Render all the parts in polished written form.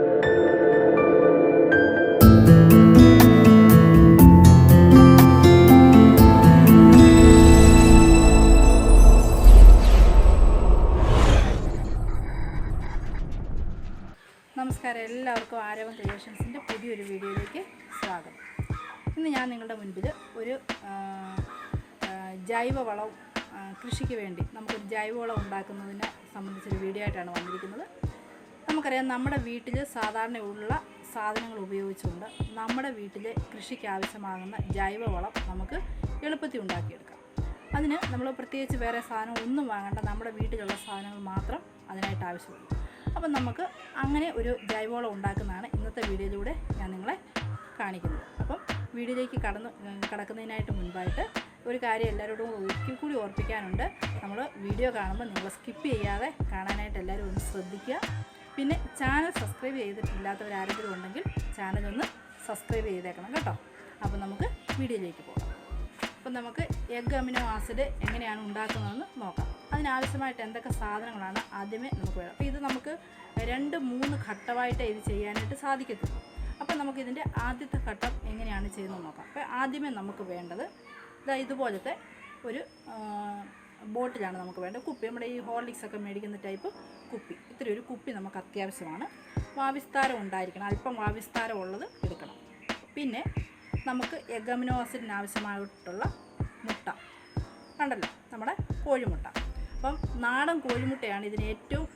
നമസ്കാരം, എല്ലാവർക്കും ആരവം ക്രിയേഷൻസിൻ്റെ പുതിയൊരു വീഡിയോയിലേക്ക് സ്വാഗതം. ഇന്ന് ഞാൻ നിങ്ങളുടെ മുൻപിൽ ഒരു ജൈവവളം കൃഷിക്ക് വേണ്ടി നമുക്കൊരു ജൈവവളം ഉണ്ടാക്കുന്നതിനെ സംബന്ധിച്ചൊരു വീഡിയോ ആയിട്ടാണ് വന്നിരിക്കുന്നത്. നമുക്കറിയാം, നമ്മുടെ വീട്ടിൽ സാധാരണയുള്ള സാധനങ്ങൾ ഉപയോഗിച്ചുകൊണ്ട് നമ്മുടെ വീട്ടിലെ കൃഷിക്ക് ആവശ്യമാകുന്ന ജൈവവളം നമുക്ക് എളുപ്പത്തിൽ ഉണ്ടാക്കിയെടുക്കാം. അതിന് നമ്മൾ പ്രത്യേകിച്ച് വേറെ സാധനം ഒന്നും വാങ്ങേണ്ട, നമ്മുടെ വീട്ടിലുള്ള സാധനങ്ങൾ മാത്രം അതിനായിട്ട് ആവശ്യമുള്ളൂ. അപ്പം നമുക്ക് അങ്ങനെ ഒരു ജൈവവളം ഉണ്ടാക്കുന്നതാണ് ഇന്നത്തെ വീഡിയോയിലൂടെ ഞാൻ നിങ്ങളെ കാണിക്കുന്നത്. അപ്പം വീഡിയോയിലേക്ക് കടക്കുന്നതിനായിട്ട് മുൻപായിട്ട് ഒരു കാര്യം എല്ലാവരോടും ഒരിക്കൽ കൂടി ഓർപ്പിക്കാനുണ്ട്. നമ്മൾ വീഡിയോ കാണുമ്പോൾ നിങ്ങൾ സ്കിപ്പ് ചെയ്യാതെ കാണാനായിട്ട് എല്ലാവരും ഒന്ന് ശ്രദ്ധിക്കുക. പിന്നെ ചാനൽ സബ്സ്ക്രൈബ് ചെയ്തിട്ടില്ലാത്തവരാരെങ്കിലും ഉണ്ടെങ്കിൽ ചാനലൊന്ന് സബ്സ്ക്രൈബ് ചെയ്തേക്കണം കേട്ടോ. അപ്പോൾ നമുക്ക് വീഡിയോയിലേക്ക് പോകാം. അപ്പം നമുക്ക് എഗ് അമിനോ ആസിഡ് എങ്ങനെയാണ് ഉണ്ടാക്കുന്നതെന്ന് നോക്കാം. അതിനാവശ്യമായിട്ട് എന്തൊക്കെ സാധനങ്ങളാണ് ആദ്യമേ നമുക്ക് വേണം. അപ്പോൾ ഇത് നമുക്ക് 2-3 ഘട്ടമായിട്ട് ഇത് ചെയ്യാനായിട്ട് സാധിക്കത്തുള്ളൂ. അപ്പം നമുക്കിതിൻ്റെ ആദ്യത്തെ ഘട്ടം എങ്ങനെയാണ് ചെയ്യുന്നത് നോക്കാം. അപ്പോൾ ആദ്യമേ നമുക്ക് വേണ്ടത് ഇതുപോലത്തെ ഒരു ബോട്ടിലാണ് നമുക്ക് വേണ്ടത്. കുപ്പി, നമ്മുടെ ഈ ഹോർലിക്സ് ഒക്കെ മേടിക്കുന്ന ടൈപ്പ് കുപ്പി. ഇത്തിരി ഒരു കുപ്പി നമുക്ക് അത്യാവശ്യമാണ്. വാവിസ്താരം ഉണ്ടായിരിക്കണം, അല്പം വാവിസ്താരം ഉള്ളത് എടുക്കണം. പിന്നെ നമുക്ക് എഗ് അമിനോ ആസിഡിന് ആവശ്യമായിട്ടുള്ള മുട്ട കണ്ടല്ലോ, നമ്മുടെ കോഴിമുട്ട. അപ്പം നാടൻ കോഴിമുട്ടയാണ് ഇതിന് ഏറ്റവും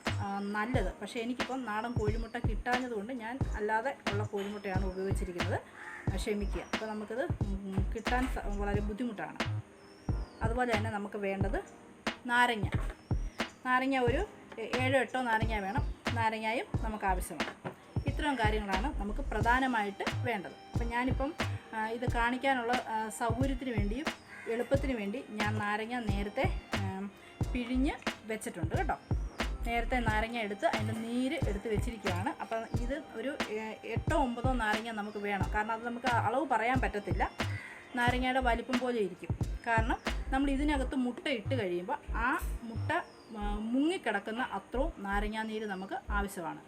നല്ലത്. പക്ഷേ എനിക്കിപ്പം നാടൻ കോഴിമുട്ട കിട്ടാഞ്ഞതുകൊണ്ട് ഞാൻ അല്ലാതെ ഉള്ള കോഴിമുട്ടയാണ് ഉപയോഗിച്ചിരിക്കുന്നത്. ക്ഷമിക്കുക. അപ്പോൾ നമുക്കിത് കിട്ടാൻ വളരെ ബുദ്ധിമുട്ടാണ്. അതുപോലെ തന്നെ നമുക്ക് വേണ്ടത് നാരങ്ങ ഒരു 7-8 നാരങ്ങ വേണം. നാരങ്ങയും നമുക്ക് ആവശ്യമാണ്. ഇത്രയും കാര്യങ്ങളാണ് നമുക്ക് പ്രധാനമായിട്ട് വേണ്ടത്. അപ്പം ഞാനിപ്പം ഇത് കാണിക്കാനുള്ള സൗകര്യത്തിന് വേണ്ടിയും എളുപ്പത്തിന് വേണ്ടി ഞാൻ നാരങ്ങ നേരത്തെ പിഴിഞ്ഞ് വെച്ചിട്ടുണ്ട് കേട്ടോ. നേരത്തെ നാരങ്ങ എടുത്ത് അതിൻ്റെ നീര് എടുത്ത് വെച്ചിരിക്കുകയാണ്. അപ്പം ഇത് ഒരു 8-9 നാരങ്ങ നമുക്ക് വേണം. കാരണം അത് നമുക്ക് അളവ് പറയാൻ പറ്റത്തില്ല. നാരങ്ങയുടെ വലിപ്പം പോലെ ഇരിക്കും. കാരണം നമ്മൾ ഇതിനകത്ത് മുട്ട ഇട്ട് കഴിയുമ്പോൾ ആ മുട്ട മുങ്ങിക്കിടക്കുന്ന അത്രയും നാരങ്ങാനീര് നമുക്ക് ആവശ്യമാണ്.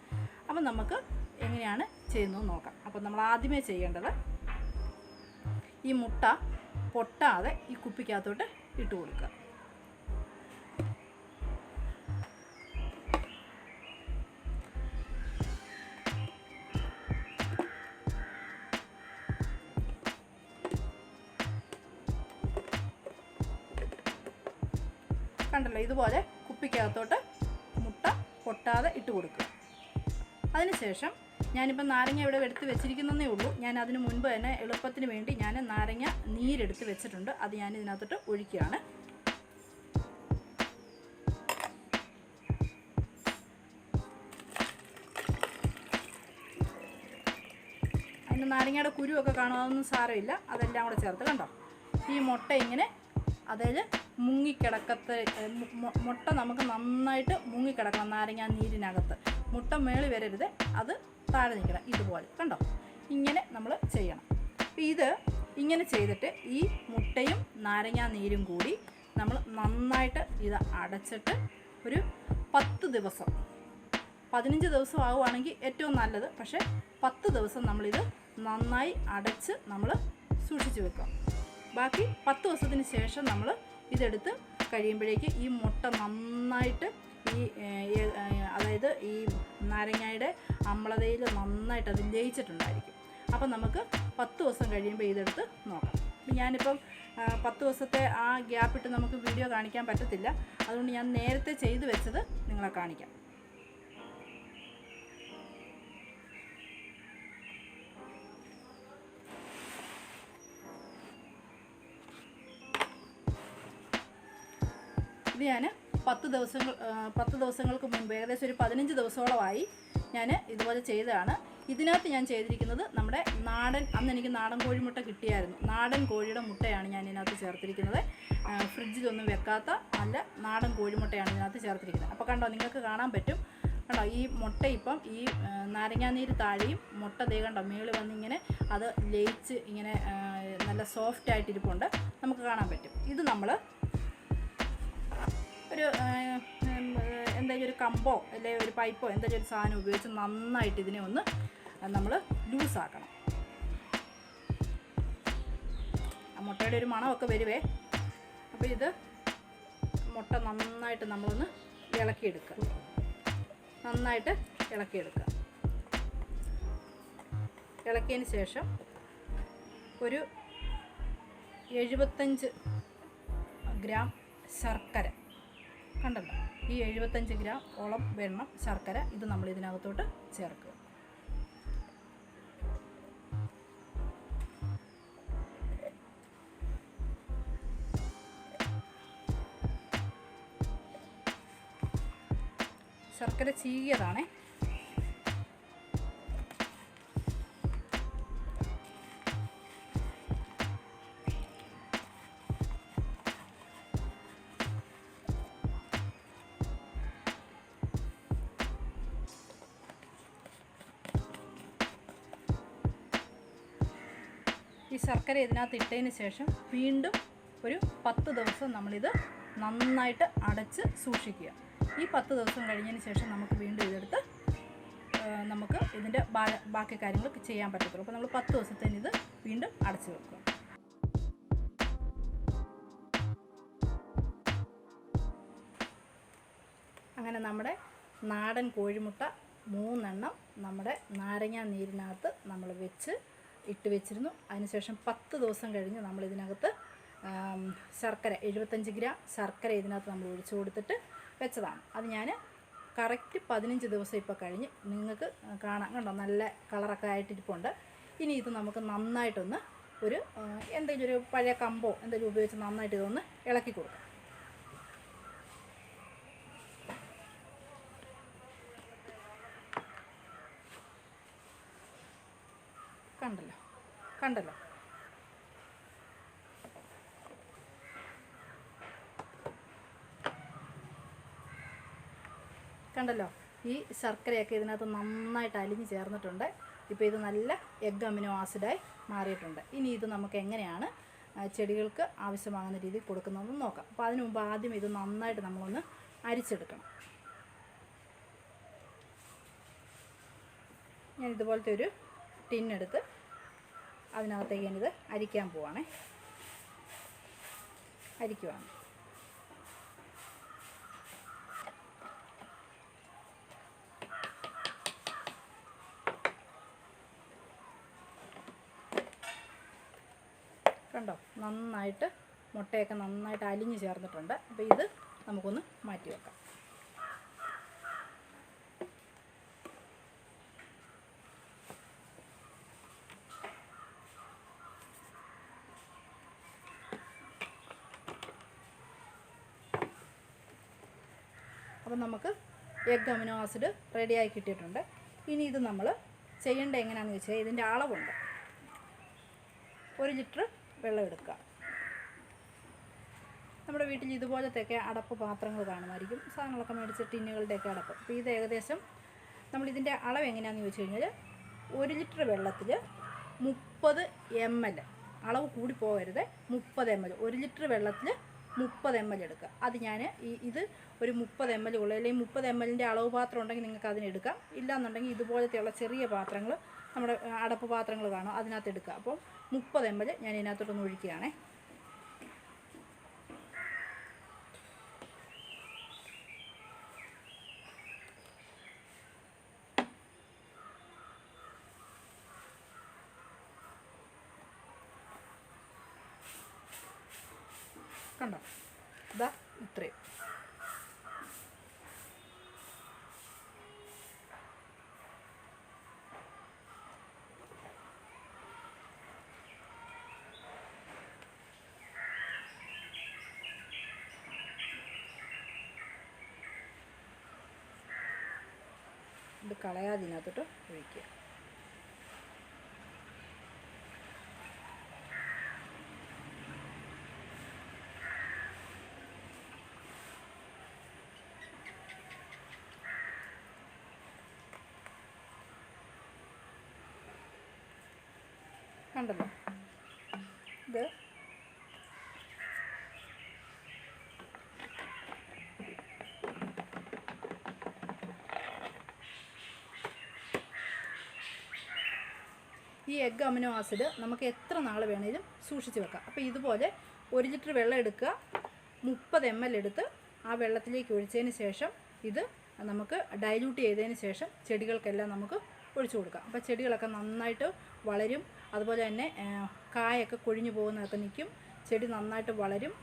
അപ്പം നമുക്ക് എങ്ങനെയാണ് ചെയ്യുന്നത് നോക്കാം. അപ്പം നമ്മൾ ആദ്യമേ ചെയ്യേണ്ടത് ഈ മുട്ട പൊട്ടാതെ ഈ കുപ്പിക്കകത്തോട്ട് ഇട്ട് കൊടുക്കുക. കണ്ടല്ലോ, ഇതുപോലെ കുപ്പിക്കകത്തോട്ട് മുട്ട പൊട്ടാതെ ഇട്ട് കൊടുക്കുക. അതിനുശേഷം ഞാനിപ്പോൾ നാരങ്ങ ഇവിടെ എടുത്ത് വെച്ചിരിക്കുന്നതേ ഉള്ളൂ. ഞാൻ അതിന് മുൻപ് തന്നെ എളുപ്പത്തിന് വേണ്ടി ഞാൻ നാരങ്ങ നീരെടുത്ത് വെച്ചിട്ടുണ്ട്. അത് ഞാൻ ഇതിനകത്തോട്ട് ഒഴിക്കുകയാണ്. അതിൻ്റെ നാരങ്ങയുടെ കുരുവൊക്കെ കാണും, അതൊന്നും സാരമില്ല. അതെല്ലാം കൂടെ ചേർത്ത് കണ്ടോ, ഈ മുട്ട ഇങ്ങനെ അതായത് മുട്ട നമുക്ക് നന്നായിട്ട് മുങ്ങിക്കിടക്കണം നാരങ്ങ നീരിനകത്ത്. മുട്ട മേളി വരരുത്, അത് താഴെ നിൽക്കണം. ഇതുപോലെ കണ്ടോ, ഇങ്ങനെ നമ്മൾ ചെയ്യണം. അപ്പോൾ ഇത് ഇങ്ങനെ ചെയ്തിട്ട് ഈ മുട്ടയും നാരങ്ങ നീരും കൂടി നമ്മൾ നന്നായിട്ട് ഇത് അടച്ചിട്ട് ഒരു 10 ദിവസം, 15 ദിവസം ആവുകയാണെങ്കിൽ ഏറ്റവും നല്ലത്. പക്ഷേ 10 ദിവസം നമ്മളിത് നന്നായി അടച്ച് നമ്മൾ സൂക്ഷിച്ച് വെക്കാം. ബാക്കി 10 ദിവസത്തിന് ശേഷം നമ്മൾ ഇതെടുത്ത് കഴിയുമ്പോഴേക്ക് ഈ മുട്ട നന്നായിട്ട് അതായത് ഈ നാരങ്ങയുടെ അമ്ലതയിൽ നന്നായിട്ട് അത് ലയിച്ചിട്ടുണ്ടായിരിക്കും. അപ്പം നമുക്ക് 10 ദിവസം കഴിയുമ്പോൾ ഇതെടുത്ത് നോക്കാം. ഞാനിപ്പം 10 ദിവസത്തെ ആ ഗ്യാപ്പിട്ട് നമുക്ക് വീഡിയോ കാണിക്കാൻ പറ്റത്തില്ല. അതുകൊണ്ട് ഞാൻ നേരത്തെ ചെയ്ത് വെച്ചത് നിങ്ങളെ കാണിക്കാം. ഇത് ഞാൻ 10 ദിവസങ്ങൾക്ക് മുൻപ്, ഏകദേശം ഒരു 15 ദിവസത്തോളമായി ഞാൻ ഇതുപോലെ ചെയ്തതാണ്. ഇതിനകത്ത് ഞാൻ ചെയ്തിരിക്കുന്നത് നമ്മുടെ അന്ന് എനിക്ക് നാടൻ കോഴിമുട്ട കിട്ടിയായിരുന്നു. നാടൻ കോഴിയുടെ മുട്ടയാണ് ഞാൻ ഇതിനകത്ത് ചേർത്തിരിക്കുന്നത്. ഫ്രിഡ്ജിലൊന്നും വെക്കാത്ത നല്ല നാടൻ കോഴിമുട്ടയാണ് ഇതിനകത്ത് ചേർത്തിരിക്കുന്നത്. അപ്പോൾ കണ്ടോ, നിങ്ങൾക്ക് കാണാൻ പറ്റും. കണ്ടോ, ഈ മുട്ട ഇപ്പം ഈ നാരങ്ങാനീര് താഴെയും മുട്ട ദേ കണ്ടോ മേളിൽ വന്നിങ്ങനെ അത് ലയിച്ച് ഇങ്ങനെ നല്ല സോഫ്റ്റായിട്ടിരിപ്പുണ്ട്, നമുക്ക് കാണാൻ പറ്റും. ഇത് നമ്മൾ ഒരു എന്തെങ്കിലും ഒരു കമ്പോ അല്ലെങ്കിൽ ഒരു പൈപ്പോ എന്തെങ്കിലും ഒരു സാധനം ഉപയോഗിച്ച് നന്നായിട്ട് ഇതിനെ ഒന്ന് നമ്മൾ ലൂസാക്കണം. ആ മുട്ടയുടെ ഒരു മണമൊക്കെ വരുവേ. അപ്പോൾ ഇത് മുട്ട നന്നായിട്ട് നമ്മളൊന്ന് ഇളക്കിയെടുക്കുക. നന്നായിട്ട് ഇളക്കിയെടുക്കുക. ഇളക്കിയതിന് ശേഷം ഒരു 75 ഗ്രാം ശർക്കര, കണ്ടല്ലോ, ഈ 75 ഗ്രാം ഓളം വെണ്ണം ശർക്കര ഇത് നമ്മൾ ഇതിനകത്തോട്ട് ചേർക്കുക. ശർക്കര ചീകിയതാണേ. ഈ ശർക്കര ഇതിനകത്ത് ഇട്ടതിന് ശേഷം വീണ്ടും ഒരു 10 ദിവസം നമ്മളിത് നന്നായിട്ട് അടച്ച് സൂക്ഷിക്കുക. ഈ 10 ദിവസം കഴിഞ്ഞതിന് ശേഷം നമുക്ക് വീണ്ടും ഇതെടുത്ത് നമുക്ക് ഇതിൻ്റെ ബാക്കി കാര്യങ്ങൾ ചെയ്യാൻ പറ്റത്തുള്ളൂ. അപ്പോൾ നമ്മൾ 10 ദിവസത്തേന് ഇത് വീണ്ടും അടച്ച് വെക്കുക. അങ്ങനെ നമ്മുടെ നാടൻ കോഴിമുട്ട 3 എണ്ണം നമ്മുടെ നാരങ്ങാ നീരിനകത്ത് നമ്മൾ ഇട്ട് വെച്ചിരുന്നു. അതിനുശേഷം 10 ദിവസം കഴിഞ്ഞ് നമ്മളിതിനകത്ത് ശർക്കര 75 ഗ്രാം ശർക്കര ഇതിനകത്ത് നമ്മൾ ഒഴിച്ചു കൊടുത്തിട്ട് വെച്ചതാണ്. അത് ഞാൻ കറക്റ്റ് 15 ദിവസം ഇപ്പോൾ കഴിഞ്ഞ് നിങ്ങൾക്ക് കാണാം, കണ്ടോ, നല്ല കളറൊക്കെ ആയിട്ടിരിപ്പുണ്ട്. ഇനി ഇത് നമുക്ക് നന്നായിട്ടൊന്ന് ഒരു എന്തെങ്കിലും ഒരു പഴയ കമ്പോ എന്തെങ്കിലും ഉപയോഗിച്ച് നന്നായിട്ട് ഇതൊന്ന് ഇളക്കി കൊടുക്കാം. കണ്ടല്ലോ കണ്ടല്ലോ കണ്ടല്ലോ ഈ ശർക്കരയൊക്കെ ഇതിനകത്ത് നന്നായിട്ട് അലിഞ്ഞ് ചേർന്നിട്ടുണ്ട്. ഇപ്പോൾ ഇത് നല്ല എഗ് അമിനോ ആസിഡായി മാറിയിട്ടുണ്ട്. ഇനി ഇത് നമുക്ക് എങ്ങനെയാണ് ചെടികൾക്ക് ആവശ്യമാകുന്ന രീതിയിൽ കൊടുക്കുന്നതെന്ന് നോക്കാം. അപ്പോൾ അതിനു മുമ്പ് ആദ്യം ഇത് നന്നായിട്ട് നമ്മളൊന്ന് അരിച്ചെടുക്കണം. ഞാൻ ഇതുപോലത്തെ ഒരു ടിന്നെടുത്ത് അതിനകത്തേക്ക് ഞാനിത് അരിക്കാൻ പോവാണേ. അരിക്കുവാണ്. കണ്ടോ, നന്നായിട്ട് മുട്ടയൊക്കെ നന്നായിട്ട് അലിഞ്ഞ് ചേർന്നിട്ടുണ്ട്. അപ്പോൾ ഇത് നമുക്കൊന്ന് മാറ്റി വെക്കാം. അപ്പം നമുക്ക് എഗ് അമിനോ ആസിഡ് റെഡിയായി കിട്ടിയിട്ടുണ്ട്. ഇനി ഇത് നമ്മൾ ചെയ്യേണ്ട എങ്ങനെയാണെന്ന് വെച്ചാൽ ഇതിൻ്റെ അളവുണ്ട്. 1 ലിറ്റർ വെള്ളം എടുക്കുക. നമ്മുടെ വീട്ടിൽ ഇതുപോലത്തെയൊക്കെ അടപ്പ് പാത്രങ്ങൾ കാണുമായിരിക്കും, സാധനങ്ങളൊക്കെ മേടിച്ച ടിന്നുകളുടെയൊക്കെ അടപ്പ്. അപ്പോൾ ഇത് ഏകദേശം നമ്മളിതിൻ്റെ അളവ് എങ്ങനെയാണെന്ന് ചോദിച്ചു കഴിഞ്ഞാൽ 1 ലിറ്റർ വെള്ളത്തിൽ 30 ml, അളവ് കൂടി പോകരുത്, 30 ml, 1 ലിറ്റർ വെള്ളത്തിൽ 30 ml എടുക്കുക. അത് ഞാൻ ഇത് ഒരു 30 ml ഉള്ളൂ, അല്ലെങ്കിൽ 30 ml അളവ് പാത്രം ഉണ്ടെങ്കിൽ നിങ്ങൾക്ക് അതിനെടുക്കാം. ഇല്ലയെന്നുണ്ടെങ്കിൽ ഇതുപോലത്തെയുള്ള ചെറിയ പാത്രങ്ങൾ, നമ്മുടെ അടപ്പ് പാത്രങ്ങൾ കാണും, അതിനകത്ത് എടുക്കുക. അപ്പം 30 ml ഞാൻ ഇതിനകത്തോട്ടൊന്ന് ഒഴിക്കുകയാണേ. കണ്ടോ, ഇതാ ഇത്രയും. ഇത് കളയാതെ ഇതിനകത്തോട്ട് ഒഴിക്കുക. കണ്ടല്ലോ, ഇത് ഈ എഗ് അമിനോ ആസിഡ് നമുക്ക് എത്ര നാൾ വേണേലും സൂക്ഷിച്ച് വെക്കാം. അപ്പോൾ ഇതുപോലെ 1 ലിറ്റർ വെള്ളം എടുക്കുക, 30 ml എടുത്ത് ആ വെള്ളത്തിലേക്ക് ഒഴിച്ചതിന് ശേഷം ഇത് നമുക്ക് ഡൈല്യൂട്ട് ചെയ്തതിന് ശേഷം ചെടികൾക്കെല്ലാം നമുക്ക് ഒഴിച്ചു കൊടുക്കാം. അപ്പോൾ ചെടികളൊക്കെ നന്നായിട്ട് വളരും. അതുപോലെ തന്നെ കായൊക്കെ കൊഴിഞ്ഞു പോകുന്നതൊക്കെ നിൽക്കും, ചെടി നന്നായിട്ട് വളരും.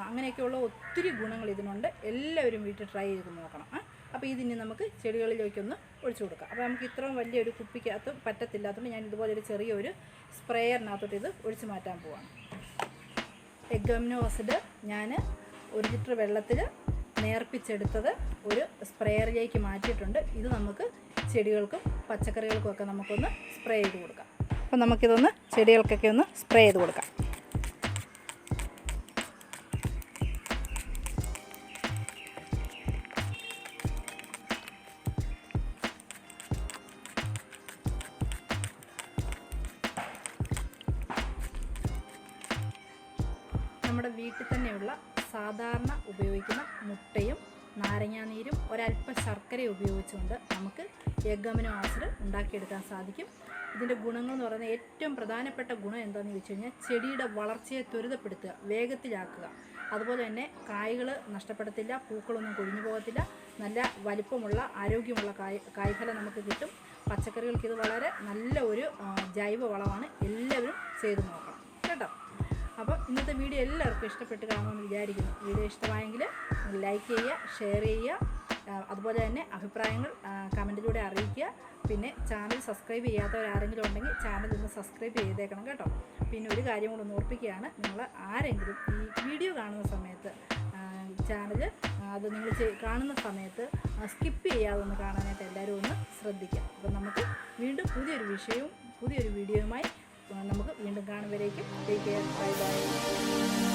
അങ്ങനെയൊക്കെയുള്ള ഒത്തിരി ഗുണങ്ങൾ ഇതിനുണ്ട്. എല്ലാവരും വീട്ടിൽ ട്രൈ ചെയ്ത് നോക്കണം. അപ്പോൾ ഇതിനി നമുക്ക് ചെടികളിലേക്കൊന്ന് ഒഴിച്ചു കൊടുക്കാം. അപ്പോൾ നമുക്ക് ഇത്രയും വലിയൊരു കുപ്പിക്കകത്ത് പറ്റത്തില്ലാത്തതുകൊണ്ട് ഞാൻ ഇതുപോലെ ഒരു ചെറിയൊരു സ്പ്രേയറിനകത്തോട്ട് ഇത് ഒഴിച്ച് മാറ്റാൻ പോവാണ്. എഗ് അമിനോ ആസിഡ് ഞാൻ 1 ലിറ്റർ വെള്ളത്തിൽ നേർപ്പിച്ചെടുത്തത് ഒരു സ്പ്രേയറിലേക്ക് മാറ്റിയിട്ടുണ്ട്. ഇത് നമുക്ക് ചെടികൾക്കും പച്ചക്കറികൾക്കും ഒക്കെ നമുക്കൊന്ന് സ്പ്രേ ചെയ്ത് കൊടുക്കാം. അപ്പോൾ നമുക്കിതൊന്ന് ചെടികൾക്കൊക്കെ ഒന്ന് സ്പ്രേ ചെയ്ത് കൊടുക്കാം. നമ്മുടെ വീട്ടിൽ തന്നെയുള്ള സാധാരണ ഉപയോഗിക്കുന്ന മുട്ടയും നാരങ്ങാനീരും ഒരല്പം ശർക്കരയും ഉപയോഗിച്ചുകൊണ്ട് നമുക്ക് എഗ് അമിനോ ആസിഡ് ഉണ്ടാക്കിയെടുക്കാൻ സാധിക്കും. ഇതിൻ്റെ ഗുണങ്ങൾ എന്ന് പറയുന്നത് ഏറ്റവും പ്രധാനപ്പെട്ട ഗുണം എന്താണെന്ന് ചോദിച്ചു കഴിഞ്ഞാൽ ചെടിയുടെ വളർച്ചയെ ത്വരിതപ്പെടുത്തുക, വേഗത്തിലാക്കുക. അതുപോലെ തന്നെ കായ്കൾ നഷ്ടപ്പെടത്തില്ല, പൂക്കളൊന്നും കൊഴിഞ്ഞു പോകത്തില്ല, നല്ല വലിപ്പമുള്ള ആരോഗ്യമുള്ള കായ്ഫലം നമുക്ക് കിട്ടും. പച്ചക്കറികൾക്ക് ഇത് വളരെ നല്ല ഒരു ജൈവ വളമാണ്. എല്ലാവരും ചെയ്ത് നോക്കണം കേട്ടോ. അപ്പോൾ ഇന്നത്തെ വീഡിയോ എല്ലാവർക്കും ഇഷ്ടപ്പെട്ട് കാണുമെന്ന് വിചാരിക്കുന്നു. വീഡിയോ ഇഷ്ടമായെങ്കിൽ ലൈക്ക് ചെയ്യുക, ഷെയർ ചെയ്യുക, അതുപോലെ തന്നെ അഭിപ്രായങ്ങൾ കമൻറ്റിലൂടെ അറിയിക്കുക. പിന്നെ ചാനൽ സബ്സ്ക്രൈബ് ചെയ്യാത്തവരാരെങ്കിലും ഉണ്ടെങ്കിൽ ചാനൽ ഒന്ന് സബ്സ്ക്രൈബ് ചെയ്തേക്കണം കേട്ടോ. പിന്നെ ഒരു കാര്യം കൂടെ ഒന്ന് ഓർപ്പിക്കുകയാണ്, നിങ്ങൾ ആരെങ്കിലും ഈ വീഡിയോ കാണുന്ന സമയത്ത് ചാനൽ അത് നിങ്ങൾ കാണുന്ന സമയത്ത് സ്കിപ്പ് ചെയ്യാതെ ഒന്ന് കാണാനായിട്ട് എല്ലാവരും ഒന്ന് ശ്രദ്ധിക്കുക. അപ്പോൾ നമുക്ക് വീണ്ടും പുതിയൊരു വിഷയവും പുതിയൊരു വീഡിയോയുമായി നമുക്ക് വീണ്ടും കാണുമ്പോഴേക്കും ടേക്ക് കെയർ, ബൈ ബൈ.